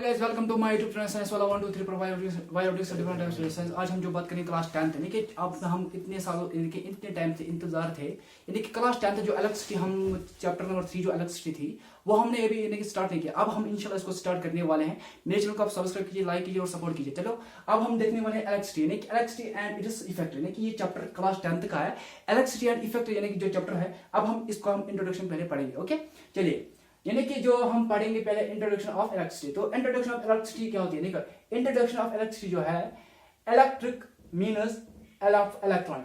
Guys, welcome to my YouTube channel science वाला 1 2 3 biotics different types of science. आज हम जो बात करेंगे क्लास 10th यानी कि अब हम इतने सालों यानी कि इतने टाइम से इंतजार थे यानी कि क्लास 10th जो इलेक्ट्रिसिटी हम चैप्टर नंबर 3 जो इलेक्ट्रिसिटी थी वो हमने अभी यानी कि स्टार्ट नहीं किया। अब हम इंशाल्लाह इसको स्टार्ट करने वाले हैं। मेरे चैनल को आप सब्सक्राइब कीजिए, लाइक कीजिए और सपोर्ट कीजिए। चलो अब हम देखने वाले हैं इलेक्ट्रिसिटी यानी कि इलेक्ट्रिसिटी एंड इट्स इफेक्ट यानी कि ये चैप्टर क्लास 10th का है। इलेक्ट्रिसिटी एंड इफेक्ट यानी कि जो चैप्टर है अब हम इसको हम इंट्रोडक्शन पहले पढ़ेंगे। ओके चलिए, यानी कि जो हम पढ़ेंगे पहले इंट्रोडक्शन ऑफ इलेक्ट्रिसिटी। तो इंट्रोडक्शन ऑफ इलेक्ट्रिसिटी क्या होती है? देखो, इंट्रोडक्शन ऑफ इलेक्ट्रिसिटी जो है electric मीनस electron,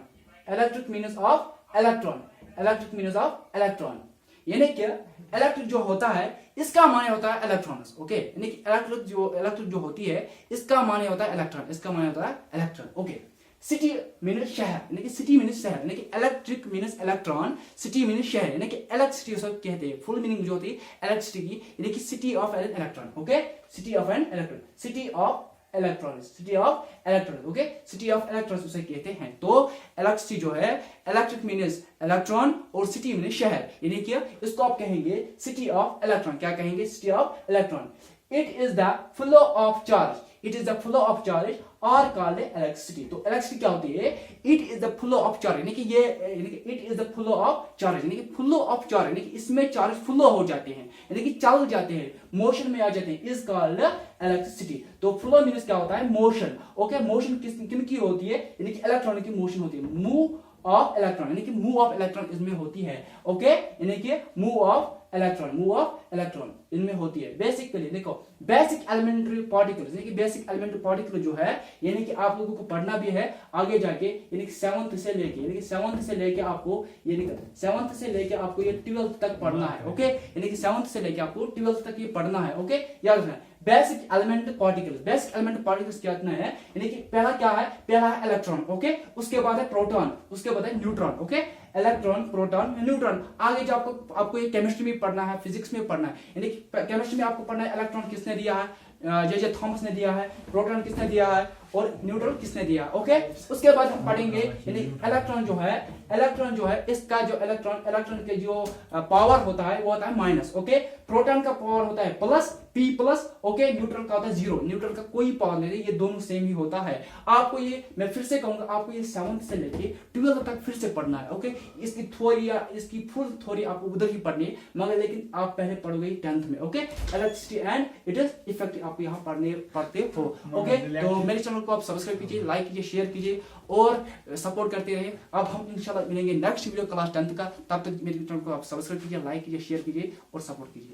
electric मीनस of electron, electric मीनस of electron. यानी कि इलेक्ट्रिक जो होता है इसका माने होता है इलेक्ट्रॉन्स। ओके, यानी कि इलेक्ट्रिक जो होती है इसका माने होता है इलेक्ट्रॉन, इसका माने होता है इलेक्ट्रॉन। ओके, सिटी मीनस शहर यानी कि सिटी मीनस शहर यानी कि इलेक्ट्रिक मीनस इलेक्ट्रॉन, सिटी मीनस शहर यानी कि इलेक्ट्रिसिटी सब कहते हैं। फुल मीनिंग जो होती है इलेक्ट्रिसिटी की यानी कि city of an electron. Okay, city of an electron, city of electrons, city of electron. Okay, city of electrons उसे कहते हैं। तो इलेक्ट्रिसिटी जो है इलेक्ट्रिक मीनस इलेक्ट्रॉन और सिटी मीनस शहर यानी कि इसको आप कहेंगे सिटी ऑफ इलेक्ट्रॉन। क्या कहेंगे? City of electron. It is the flow of charge, it is the flow of charge और कॉल्ड इलेक्ट्रिसिटी। तो इलेक्ट्रिसिटी क्या होती है? It is the flow of charge यानी कि ये यानी कि it is the flow of charge यानी कि फ्लो ऑफ चार्ज यानी कि इसमें चार्ज फ्लो हो जाते हैं यानी कि चल जाते हैं, मोशन में आ जाते हैं, इज कॉल्ड इलेक्ट्रिसिटी। तो फ्लो मींस क्या होता है? मोशन। ओके, मोशन किन की होती है? यानी कि इलेक्ट्रॉन की मोशन होती है। मूव ऑफ इलेक्ट्रॉन यानी कि मूव ऑफ इलेक्ट्रॉन इसमें होती है। ओके, यानी कि move of electron, move of electron इनमें होती है। बेसिकली देखो, बेसिक एलिमेंट्री पार्टिकल्स यानी कि बेसिक एलिमेंट्री पार्टिकल जो है यानी कि आप लोगों को पढ़ना भी है आगे जाके यानी कि 7th से लेके यानी कि 7th से लेके आपको यानी कि 7th से लेके आपको ये 12th तक पढ़ना है। ओके, यानी कि 7th से लेके आपको 12th तक ये पढ़ना है। ओके, याद रखना basic element particles. Basic element particles क्या है यानी कि पहला क्या है? पहला है इलेक्ट्रॉन। ओके, उसके बाद है प्रोटॉन, उसके बाद है neutron. Okay, electron, proton, neutron. आगे जो आपको ये केमिस्ट्री में पढ़ना है, फिजिक्स में पढ़ना है यानी कि केमिस्ट्री में आपको पढ़ना है इलेक्ट्रॉन किसने दिया है, जे थॉमस ने दिया है, प्रोटॉन किसने दिया है और न्यूट्रॉन किसने दिया। ओके, उसके बाद हम पढ़ेंगे यानी इलेक्ट्रॉन जो है इसका जो इलेक्ट्रॉन के जो पावर होता है वो होता है माइनस। ओके, प्रोटॉन का पावर होता है plus, P plus. Okay, neutron का होता है 0, न्यूट्रॉन का कोई पावर नहीं, ये दोनों सेम ही होता है। आपको ये मैं फिर से कहूंगा, आपको ये 7th से लेके 12th तक फिर से पढ़ना है। ओके, इसकी थ्योरी या इसकी फुल थ्योरी आपको उधर ही पढ़नी है मगर लेकिन आप पहले पढ़ोगे 10th में। Okay, electricity and it is effect आपको यहाँ पढ़ते हो। ओके, तो मेरे चैनल को आप सब्सक्राइब कीजिए, लाइक कीजिए, शेयर कीजिए और सपोर्ट करते रहिए। अब हम इंशाल्लाह मिलेंगे नेक्स्ट वीडियो क्लास 10th का। तब तक मेरे चैनल को आप सब्सक्राइब कीजिए, लाइक कीजिए, शेयर कीजिए और सपोर्ट कीजिए।